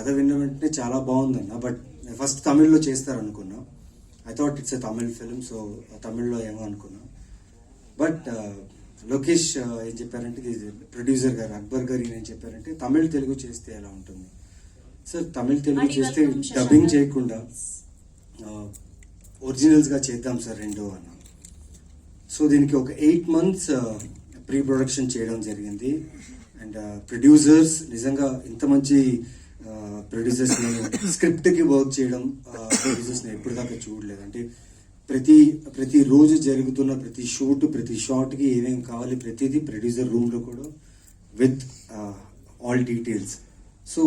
కథ విన్న వెంటనే చాలా బాగుందన్న. బట్ ఫస్ట్ తమిళ్లో చేస్తారనుకున్నా. I thought it's a Tamil film, so తమిళ్లో ఏమో అనుకున్నా. బట్ లోకేష్ ఏం చెప్పారంటే, ప్రొడ్యూసర్ గారు అక్బర్ గారు ఏం చెప్పారంటే, తమిళ్ తెలుగు చేస్తే ఎలా ఉంటుంది సార్, తమిళ్ తెలుగు చేస్తే డబ్బింగ్ చేయకుండా ఒరిజినల్స్గా చేద్దాం సార్ రెండు అన్న. సో దీనికి ఒక 8 months ప్రీ ప్రొడక్షన్ చేయడం జరిగింది. అండ్ ప్రొడ్యూసర్స్ నిజంగా ఇంత మంచి ప్రొడ్యూసర్స్ని, స్క్రిప్ట్కి వర్క్ చేయడం ప్రొడ్యూసర్స్ని ఎప్పుడు దాకా చూడలేదు. అంటే ప్రతి రోజు జరుగుతున్న ప్రతి షూట్, ప్రతి షాట్కి ఏమేమి కావాలి ప్రతిదీ ప్రొడ్యూసర్ రూమ్లో కూడా with all details. So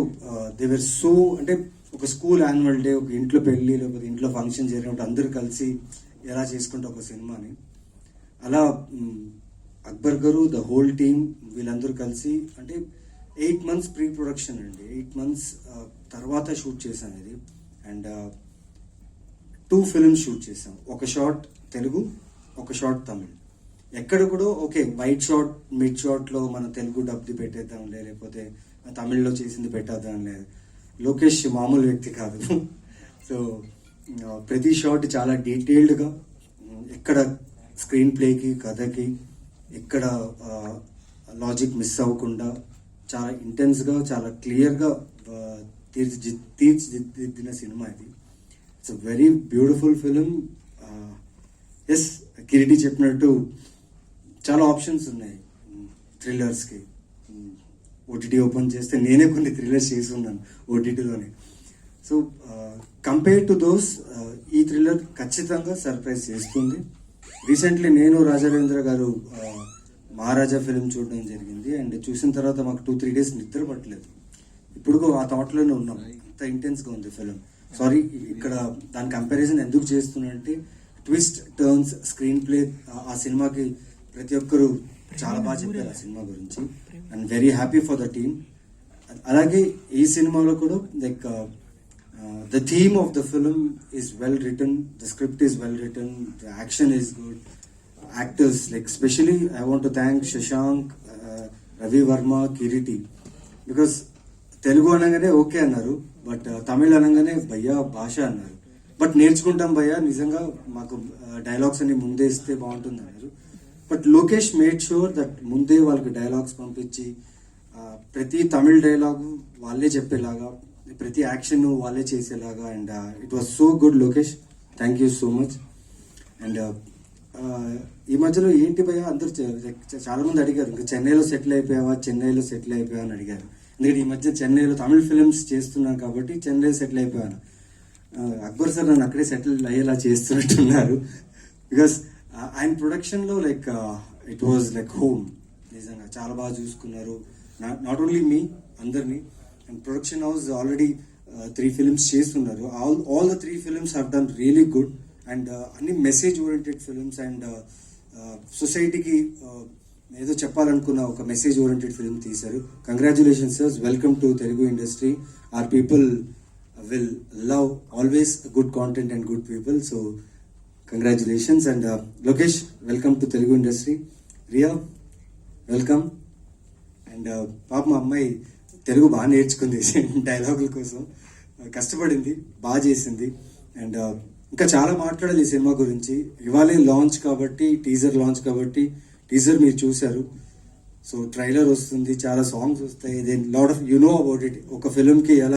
Devara so, అంటే ఒక స్కూల్ యాన్యువల్ డే, ఒక ఇంట్లో పెళ్ళి, లేకపోతే ఇంట్లో ఫంక్షన్ జరిగినప్పుడు అందరూ కలిసి ఎలా చేసుకుంటే ఒక సినిమాని, అలా అక్బర్ గారు, ద హోల్ టీమ్, వీళ్ళందరూ కలిసి, అంటే 8 months ప్రీ ప్రొడక్షన్ అండి. 8 months తర్వాత షూట్ చేశాం ఇది. అండ్ 2 films షూట్ చేసాం. ఒక షాట్ తెలుగు, ఒక షాట్ తమిళ్. ఎక్కడ కూడా ఓకే వైట్ షాట్, మిడ్ షాట్లో మన తెలుగు డబ్ది పెట్టేద్దాంలే, లేకపోతే తమిళ్లో చేసింది పెట్టేద్దాం లేదు. లోకేష్ మామూలు వ్యక్తి కాదు. సో ప్రతి షాట్ చాలా డీటెయిల్డ్గా, ఎక్కడ స్క్రీన్ ప్లేకి, కథకి ఎక్కడ లాజిక్ మిస్ అవ్వకుండా చాలా ఇంటెన్స్గా, చాలా క్లియర్గా తీర్చిదిద్దిన సినిమా ఇది. It's a very beautiful film. Yes, Kiriti చెప్పినట్టు చాలా ఆప్షన్స్ ఉన్నాయి థ్రిల్లర్స్కి. ఓటీటీ ఓపెన్ చేస్తే నేనే కొన్ని థ్రిల్లర్స్ చేసి ఉన్నాను ఓటీటీలోనే. సో కంపేర్ టు దోస్ ఈ థ్రిల్లర్ ఖచ్చితంగా సర్ప్రైజ్ చేస్తుంది. రీసెంట్లీ నేను రాజారేంద్ర గారు మహారాజా ఫిలిం చూడడం జరిగింది. అండ్ చూసిన తర్వాత మాకు 2-3 days నిద్ర పట్టలేదు. ఇప్పుడు ఆ థాట్లోనే ఉన్నాం, అంత ఇంటెన్స్గా ఉంది ఫిలిం. సారీ, ఇక్కడ దాని కంపారిజన్ ఎందుకు చేస్తున్నానంటే, ట్విస్ట్, టర్న్స్, స్క్రీన్ ప్లే, ఆ సినిమాకి ప్రతి ఒక్కరు చాలా బాగా చెప్పారు ఆ సినిమా గురించి. And very happy for the team. అలాగే ఈ సినిమాలో కూడా like the theme of the film is well written, the script is well written, the action is good, actors, like especially I want to thank Shashank, Ravi Verma, Kiriti, because Telugu అనగానే okay అన్నారు, but Tamil అనగానే భయ్యా భాష అన్నారు. But నేర్చుకుంటాం భయ్యా, నిజంగా మాకు డైలాగ్స్ అన్ని ముందే ఇస్తే బాగుంటుంది అన్నారు. But Lokesh made sure that ముందే వాళ్ళకి డైలాగ్స్ పంపించి ప్రతి తమిళ్ డైలాగు వాళ్ళే చెప్పేలాగా, ప్రతి యాక్షన్ వాళ్ళే చేసేలాగా. And it was so good Lokesh, thank you so much. And ఈ మధ్యలో ఏంటి భయ్య అందరూ చాలా మంది అడిగారు, ఇంకా చెన్నైలో సెటిల్ అయిపోయావా అని అడిగారు. ఎందుకంటే ఈ మధ్య చెన్నైలో తమిళ్ ఫిలిమ్స్ చేస్తున్నాను కాబట్టి చెన్నైలో సెటిల్ అయిపోయాను. అక్బర్ సార్ నన్ను అక్కడే సెటిల్ అయ్యేలా చేస్తున్నట్టున్నారు. బికాస్ ఆయన ప్రొడక్షన్లో like it was like home. నిజంగా చాలా బాగా చూసుకున్నారు, నాట్ ఓన్లీ మీ, అందరినీ. And production house already 3 films చేస్తున్నారు. All the 3 films have done really good. And అన్ని మెసేజ్ ఓరియంటెడ్ ఫిలిమ్స్. అండ్ సొసైటీకి ఏదో చెప్పాలనుకున్న ఒక మెసేజ్ ఓరియంటెడ్ ఫిలిం తీశారు. Congratulations sir, welcome to Telugu industry. Our people will love always good content and good people. So congratulations. And Lokesh, welcome to Telugu industry. Riya, welcome. And పాప మా అమ్మాయి తెలుగు బాగా నేర్చుకుంది, డైలాగుల కోసం కష్టపడింది, బాగా చేసింది. అండ్ ఇంకా చాలా మాట్లాడాలి ఈ సినిమా గురించి. ఇవాళే లాంచ్ కాబట్టి, టీజర్ లాంచ్ కాబట్టి, టీజర్ మీరు చూశారు. సో ట్రైలర్ వస్తుంది, చాలా సాంగ్స్ వస్తాయి. Then lot of you know about it. ఒక ఫిల్మ్కి ఎలా